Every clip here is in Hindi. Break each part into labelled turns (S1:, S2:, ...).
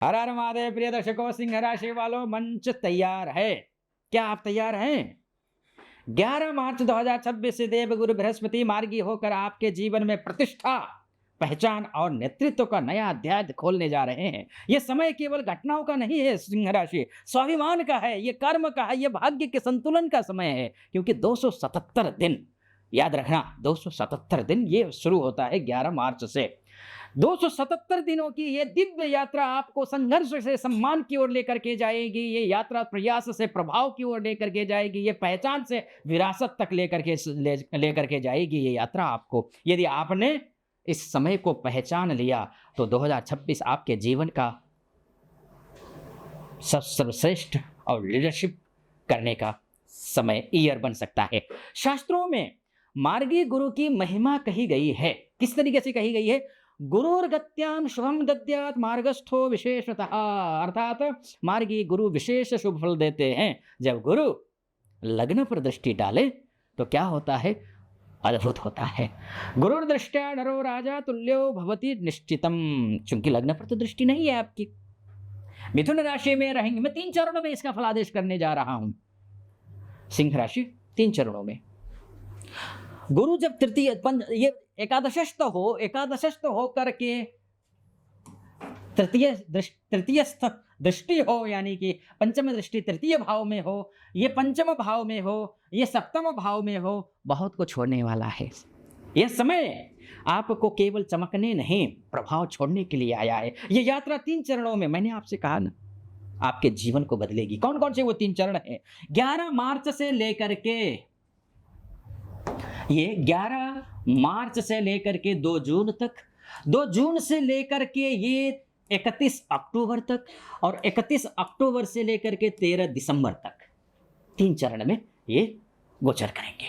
S1: हर हर महादेव। प्रिय दर्शकों, सिंह राशि वालों, मंच तैयार है। क्या आप तैयार हैं? 11 मार्च 2026 से देवगुरु बृहस्पति मार्गी होकर आपके जीवन में प्रतिष्ठा, पहचान और नेतृत्व का नया अध्याय खोलने जा रहे हैं। ये समय केवल घटनाओं का नहीं है सिंह राशि, स्वाभिमान का है, ये कर्म का है, ये भाग्य के संतुलन का समय है। क्योंकि 277 दिन, याद रखना, 277 दिन ये शुरू होता है 11 मार्च से। 277 दिनों की ये दिव्य यात्रा आपको संघर्ष से सम्मान की ओर लेकर के जाएगी। ये यात्रा प्रयास से प्रभाव की ओर लेकर के जाएगी। ये पहचान से विरासत तक लेकर के जाएगी ये यात्रा आपको। यदि आपने इस समय को पहचान लिया तो 2026 आपके जीवन का सर्वश्रेष्ठ और लीडरशिप करने का समय ईयर बन सकता है। शास्त्रों में मार्गी गुरु की महिमा कही गई है। किस तरीके से कही गई है? गुरुर्गत्याम शुभम दद्यात् मार्गस्थो विशेषतः, अर्थात मार्गी गुरु विशेष शुभ फल देते हैं। जब गुरु लग्न पर दृष्टि डाले तो क्या होता है? अद्भुत होता है। गुरुर्दृष्ट्या नरो राजा तुल्यो भवति निश्चितम। चूंकि लग्न पर तो दृष्टि नहीं है आपकी, मिथुन राशि में रहेंगे। मैं 3 चरणों में इसका फलादेश करने जा रहा हूं। सिंह राशि 3 चरणों में। गुरु जब ये एकादशस्थ हो करके तृतीयस्थ दृष्टि हो, यानी कि पंचम दृष्टि तृतीय भाव में हो, ये पंचम भाव में हो, ये सप्तम भाव में हो, बहुत कुछ होने वाला है। यह समय आपको केवल चमकने नहीं, प्रभाव छोड़ने के लिए आया है। ये यात्रा 3 चरणों में, मैंने आपसे कहा ना, आपके जीवन को बदलेगी। कौन कौन से वो 3 चरण हैं? 11 मार्च से लेकर के, ये 11 मार्च से लेकर के 2 जून तक, 2 जून से लेकर के ये 31 अक्टूबर तक, और 31 अक्टूबर से लेकर के 13 दिसंबर तक 3 चरण में ये गोचर करेंगे।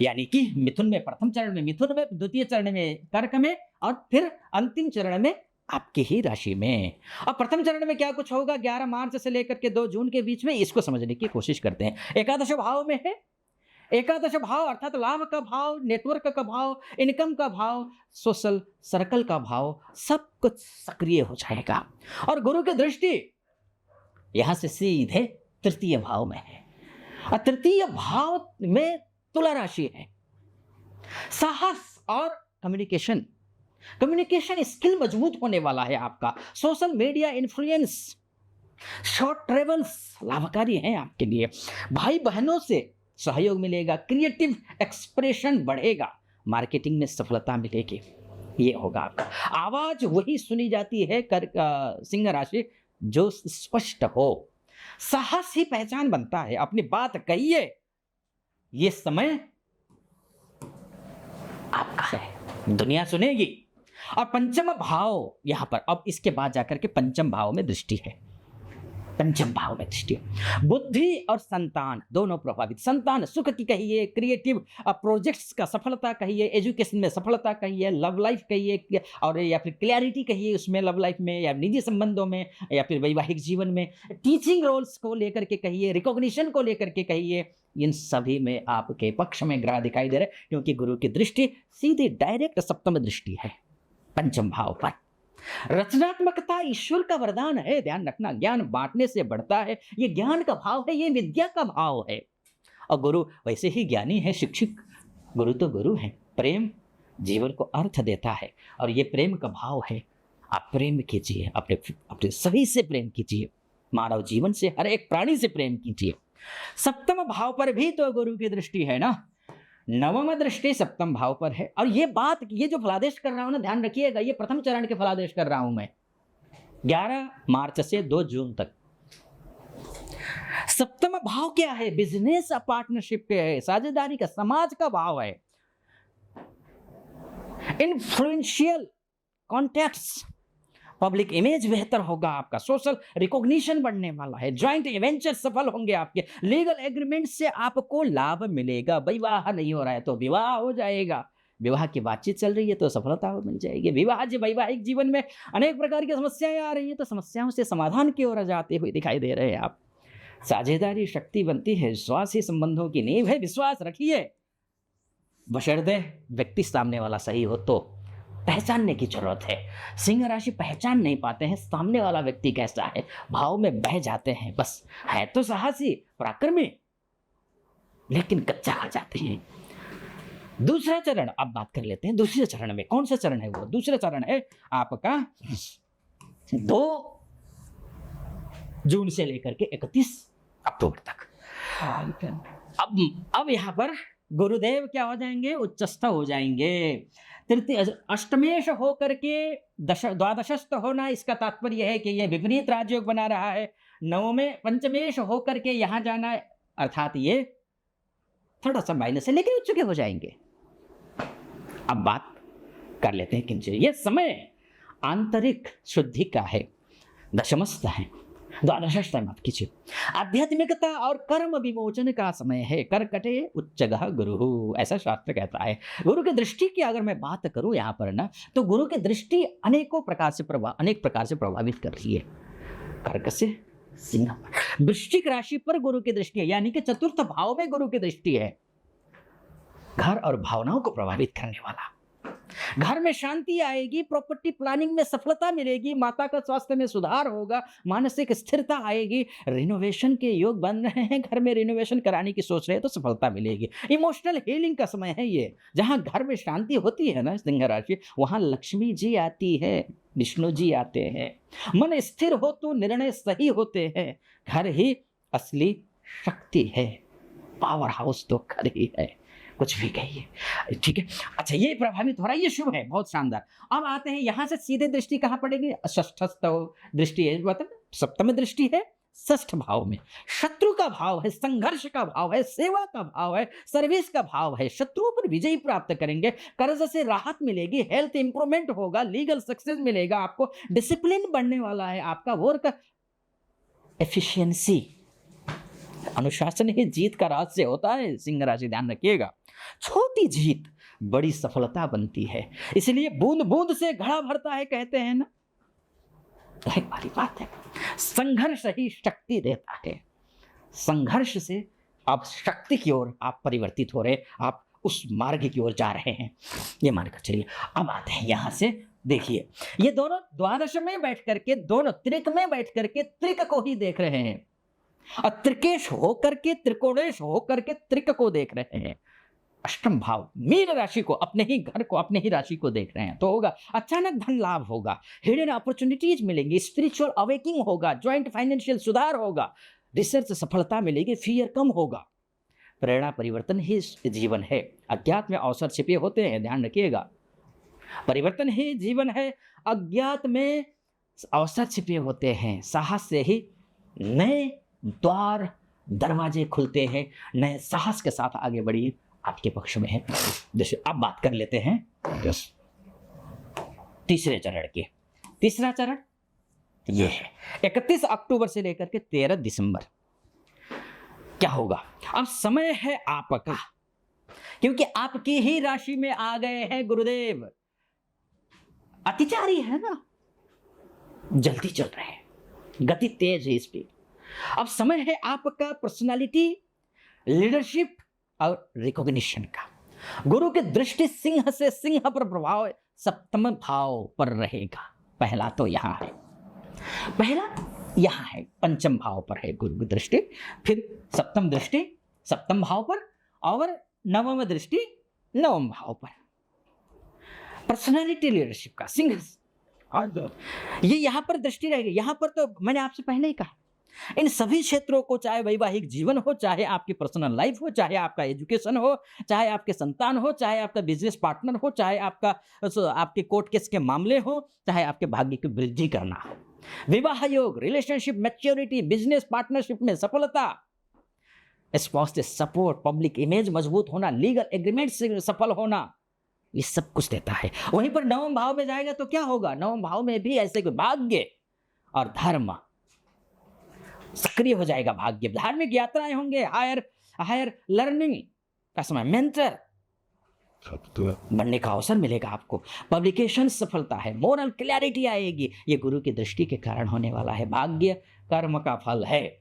S1: यानी कि मिथुन में प्रथम चरण में, मिथुन में द्वितीय चरण में, कर्क में, और फिर अंतिम चरण में आपकी ही राशि में। और प्रथम चरण में क्या कुछ होगा 11 मार्च से लेकर के 2 जून के बीच में, इसको समझने की कोशिश करते हैं। एकादश भाव में है। एकादश भाव अर्थात लाभ का भाव, नेटवर्क का भाव, इनकम का भाव, सोशल सर्कल का भाव, सब कुछ सक्रिय हो जाएगा। और गुरु की दृष्टि यहां से सीधे तृतीय भाव में है, और तृतीय भाव में तुला राशि है। साहस और कम्युनिकेशन स्किल मजबूत होने वाला है आपका। Social media influence, short travels लाभकारी हैं आपके लिए। भाई बहनों से सहयोग मिलेगा, क्रिएटिव एक्सप्रेशन बढ़ेगा, मार्केटिंग में सफलता मिलेगी। ये होगा आपका। आवाज वही सुनी जाती है सिंह राशि जो स्पष्ट हो। साहस ही पहचान बनता है। अपनी बात कहिए, ये समय आपका है, दुनिया सुनेगी। और पंचम भाव यहां पर, अब इसके बाद जाकर के पंचम भाव में दृष्टि है। पंचम भाव में दृष्टि, बुद्धि और संतान दोनों प्रभावित। संतान सुख की कहिए, क्रिएटिव प्रोजेक्ट्स का सफलता कहिए, एजुकेशन में सफलता कहिए, लव लाइफ कहिए, और या फिर क्लैरिटी कहिए उसमें, लव लाइफ में या निजी संबंधों में, या फिर वैवाहिक जीवन में, टीचिंग रोल्स को लेकर के कहिए, रिकॉग्निशन को लेकर के कहिए, इन सभी में आपके पक्ष में ग्रह दिखाई दे रहे, क्योंकि गुरु की दृष्टि सीधी डायरेक्ट सप्तम दृष्टि है पंचम भाव पर। रचनात्मकता ईश्वर का वरदान है, ध्यान रखना। ज्ञान बांटने से बढ़ता है, ये ज्ञान का भाव है, ये विद्या का भाव है। और गुरु वैसे ही ज्ञानी है, शिक्षक। गुरु तो गुरु है। प्रेम जीवन को अर्थ देता है, और ये प्रेम का भाव है। आप प्रेम कीजिए, अपने सभी से प्रेम कीजिए, मानव जीवन से, हर एक प्राणी से प्रेम कीजिए। सप्तम भाव पर भी तो गुरु की दृष्टि है ना। नवम दृष्टि सप्तम भाव पर है। और ये जो फलादेश कर रहा हूं ना, ध्यान रखिएगा, ये प्रथम चरण के फलादेश कर रहा हूं मैं, 11 मार्च से 2 जून तक। सप्तम भाव क्या है? बिजनेस पार्टनरशिप के है, साझेदारी का, समाज का भाव है। इन्फ्लुएंशियल कॉन्टैक्ट्स, पब्लिक इमेज बेहतर होगा आपका, सोशल रिकॉग्निशन बढ़ने वाला है, ज्वाइंट वेंचर सफल होंगे आपके, लीगल एग्रीमेंट से आपको लाभ मिलेगा। विवाह नहीं हो रहा है तो विवाह हो जाएगा, विवाह की बातचीत चल रही है तो सफलता मिल जाएगी। वैवाहिक जीवन में अनेक प्रकार की समस्याएं आ रही हैं तो समस्याओं से समाधान की ओर जाते हुए दिखाई दे रहे हैं आप। साझेदारी शक्ति बनती है, विश्वास ही संबंधों की नींव है। विश्वास रखिए, बशर्ते व्यक्ति सामने वाला सही हो तो। पहचानने की जरूरत है। सिंह राशि पहचान नहीं पाते हैं सामने वाला व्यक्ति कैसा है, भाव में बह जाते हैं, बस है तो साहसी पराक्रमी लेकिन कच्चा खा जाते हैं। दूसरा चरण अब बात कर लेते हैं। दूसरे चरण में कौन सा चरण है वो? दूसरा चरण है आपका 2 जून से लेकर के 31 अक्टूबर तक। अब यहाँ पर गुरुदेव क्या हो जाएंगे? उच्चस्थ हो जाएंगे। तृतीय अष्टमेश होकर के द्वादशस्थ होना, इसका तात्पर्य है कि यह विपरीत राजयोग बना रहा है। नवमें पंचमेश होकर के यहां जाना, अर्थात ये थोड़ा सा माइनस है लेकिन उच्च के हो जाएंगे। अब बात कर लेते हैं किंचित। ये समय आंतरिक शुद्धि का है, दशमस्थ है, द्वादशस्थ है, माफ कीजिए, आध्यात्मिकता और कर्म विमोचन का समय है। कर्कटे उच्चगः गुरु, ऐसा शास्त्र कहता है। गुरु की दृष्टि की अगर मैं बात करूं यहाँ पर ना, तो गुरु की दृष्टि अनेक प्रकार से प्रभावित कर रही है। कर्क से सिंह, वृश्चिक राशि पर गुरु की दृष्टि है, यानी कि चतुर्थ भाव में गुरु की दृष्टि है। घर और भावनाओं को प्रभावित करने वाला। घर में शांति आएगी, प्रॉपर्टी प्लानिंग में सफलता मिलेगी, माता का स्वास्थ्य में सुधार होगा, मानसिक स्थिरता आएगी, रिनोवेशन के योग बन रहे हैं, घर में रिनोवेशन कराने की सोच रहे हैं तो सफलता मिलेगी। इमोशनल हीलिंग का समय है ये। जहां घर में शांति होती है ना सिंह राशि, वहां लक्ष्मी जी आती है, विष्णु जी आते हैं। मन स्थिर हो तो निर्णय सही होते हैं। घर ही असली शक्ति है, पावर हाउस तो घर ही है, कुछ भी कहिए, ठीक है। अच्छा, ये प्रभावित हो रहा है, ये शुभ है, बहुत शानदार। अब आते हैं यहां से सीधे दृष्टि कहां पड़ेगी? षष्ठस्थ दृष्टि है, मतलब सप्तम दृष्टि है षष्ठ भाव में। शत्रु का भाव है, संघर्ष का भाव है, सेवा का भाव है, सर्विस का भाव है। शत्रुओं पर विजय प्राप्त करेंगे, कर्ज से राहत मिलेगी, हेल्थ इंप्रूवमेंट होगा, लीगल सक्सेस मिलेगा आपको, डिसिप्लिन बढ़ने वाला है आपका, वर्क एफिशिएंसी, अनुशासन ही जीत का रहस्य होता है। सिंह राशि ध्यान रखिएगा, छोटी जीत बड़ी सफलता बनती है, इसलिए बूंद बूंद से घड़ा भरता है, कहते हैं ना, एक बड़ी बात है। संघर्ष ही शक्ति देता है। संघर्ष से आप शक्ति की ओर आप परिवर्तित हो रहे, आप उस मार्ग की ओर जा रहे हैं, ये मानकर चलिए। अब आते हैं यहां से, देखिए ये दोनों द्वादश में बैठ करके, दोनों त्रिक में बैठ करके त्रिक को ही देख रहे हैं, और त्रिकेश होकर के, त्रिकोणेश होकर के त्रिक को देख रहे हैं। अष्टम भाव मीन राशि को, अपने ही घर को, अपने ही राशि को देख रहे हैं, तो होगा अचानक धन लाभ होगा, हिडन अपॉर्चुनिटीज मिलेंगी, स्पिरिचुअल अवेकिंग होगा, ज्वाइंट फाइनेंशियल सुधार होगा, रिसर्च सफलता मिलेगी, फियर कम होगा। प्रेरणा परिवर्तन ही जीवन है, अज्ञात में अवसर छिपे होते हैं, ध्यान रखिएगा। परिवर्तन ही जीवन है, अज्ञात में अवसर छिपे होते हैं। साहस से ही नए द्वार दरवाजे खुलते हैं, नए साहस के साथ आगे बढ़िए, आपके पक्ष में है। जैसे अब बात कर लेते हैं तीसरे चरण की। तीसरा चरण ये है 31 अक्टूबर से लेकर के 13 दिसंबर। क्या होगा? अब समय है आपका, क्योंकि आपकी ही राशि में आ गए हैं गुरुदेव। अतिचारी है ना, जल्दी चल रहे हैं, गति तेज है इस पे। अब समय है आपका पर्सनालिटी, लीडरशिप और रिकॉग्निशन का। गुरु की दृष्टि सिंह से, सिंह पर प्रभाव सप्तम भाव पर रहेगा। पहला तो यहां है, पहला यहां है, पंचम भाव पर है गुरु की दृष्टि, फिर सप्तम दृष्टि सप्तम भाव पर, और नवम दृष्टि नवम भाव पर। पर्सनालिटी लीडरशिप का सिंह, ये यहां पर दृष्टि रहेगी। यहां पर तो मैंने आपसे पहले ही कहा, इन सभी क्षेत्रों को, चाहे वैवाहिक जीवन हो, चाहे आपकी पर्सनल लाइफ हो, चाहे आपका एजुकेशन हो, चाहे आपके संतान हो, चाहे आपका बिजनेस पार्टनर हो, चाहे आपके कोर्ट केस के मामले हो, चाहे आपके भाग्य की वृद्धि करना हो, विवाह योग, रिलेशनशिप मैच्योरिटी, बिजनेस पार्टनरशिप में सफलता, स्पाउस से सपोर्ट, पब्लिक इमेज मजबूत होना, लीगल एग्रीमेंट से सफल होना, ये सब कुछ देता है। वहीं पर नवम भाव में जाएगा तो क्या होगा? नवम भाव में भी ऐसे भाग्य और धर्म सक्रिय हो जाएगा। भाग्य, धार्मिक यात्राएं होंगे, हायर लर्निंग का समय, मेंटर बनने का अवसर मिलेगा आपको, पब्लिकेशन सफलता है, मोरल क्लैरिटी आएगी। ये गुरु की दृष्टि के कारण होने वाला है। भाग्य कर्म का फल है,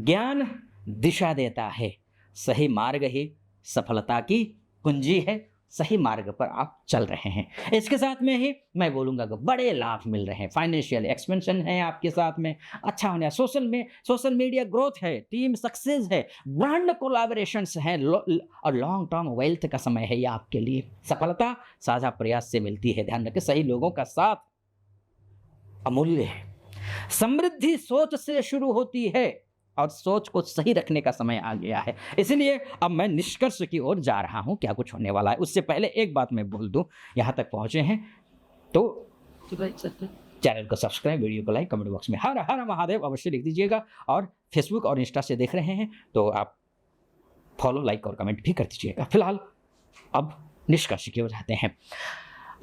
S1: ज्ञान दिशा देता है, सही मार्ग ही सफलता की कुंजी है, सही मार्ग पर आप चल रहे हैं। इसके साथ में ही मैं बोलूँगा कि बड़े लाभ मिल रहे हैं, फाइनेंशियल एक्सपेंशन है आपके साथ में, अच्छा होने सोशल मीडिया ग्रोथ है, टीम सक्सेस है, ब्रांड कोलैबोरेशंस हैं, और लॉन्ग टर्म वेल्थ का समय है ये आपके लिए। सफलता साझा प्रयास से मिलती है, ध्यान रखें, सही लोगों का साथ अमूल्य है। समृद्धि सोच से शुरू होती है और सोच को सही रखने का समय आ गया है। इसलिए अब मैं निष्कर्ष की ओर जा रहा हूं, क्या कुछ होने वाला है। उससे पहले एक बात मैं बोल दूं, यहां तक पहुंचे हैं तो चैनल को सब्सक्राइब, वीडियो को लाइक, कमेंट बॉक्स में हर हर महादेव अवश्य लिख दीजिएगा, और फेसबुक और इंस्टा से देख रहे हैं तो आप फॉलो, लाइक और कमेंट भी कर दीजिएगा। फिलहाल अब निष्कर्ष की ओर जाते हैं।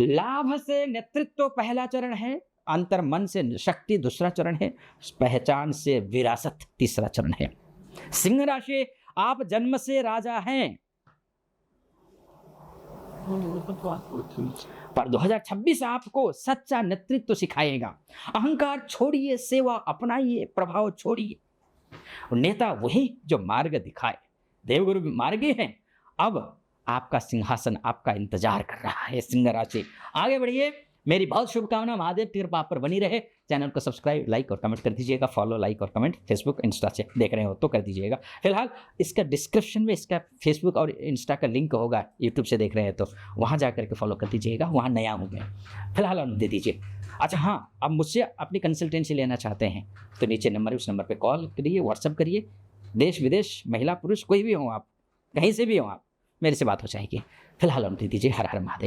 S1: लाभ से नेतृत्व पहला चरण है, अंतर मन से शक्ति दूसरा चरण है, पहचान से विरासत तीसरा चरण है। सिंह राशि, आप जन्म से राजा हैं, पर 2026 आपको सच्चा नेतृत्व सिखाएगा। अहंकार छोड़िए, सेवा अपनाइए, प्रभाव छोड़िए। नेता वही जो मार्ग दिखाए, देवगुरु मार्गी हैं। अब आपका सिंहासन आपका इंतजार कर रहा है। सिंह राशि, आगे बढ़िए। मेरी बहुत शुभकामना, महादेव की कृपा आप पर बनी रहे। चैनल को सब्सक्राइब, लाइक और कमेंट कर दीजिएगा। फॉलो, लाइक और कमेंट फेसबुक इंस्टा से देख रहे हो तो कर दीजिएगा। फिलहाल इसका डिस्क्रिप्शन में इसका फेसबुक और इंस्टा का लिंक होगा, यूट्यूब से देख रहे हैं तो वहाँ जा करके फॉलो कर दीजिएगा, वहाँ नया हूँ मैं। फिलहाल अनुमति दे दीजिए। अच्छा हाँ, अब मुझसे अपनी कंसल्टेंसी लेना चाहते हैं तो नीचे नंबर है, उस नंबर पर कॉल करिए, व्हाट्सअप करिए। देश विदेश, महिला पुरुष, कोई भी हो आप, कहीं से भी हो आप, मेरे से बात हो जाएगी। फिलहाल अनुमति दीजिए। हर हर महादेव।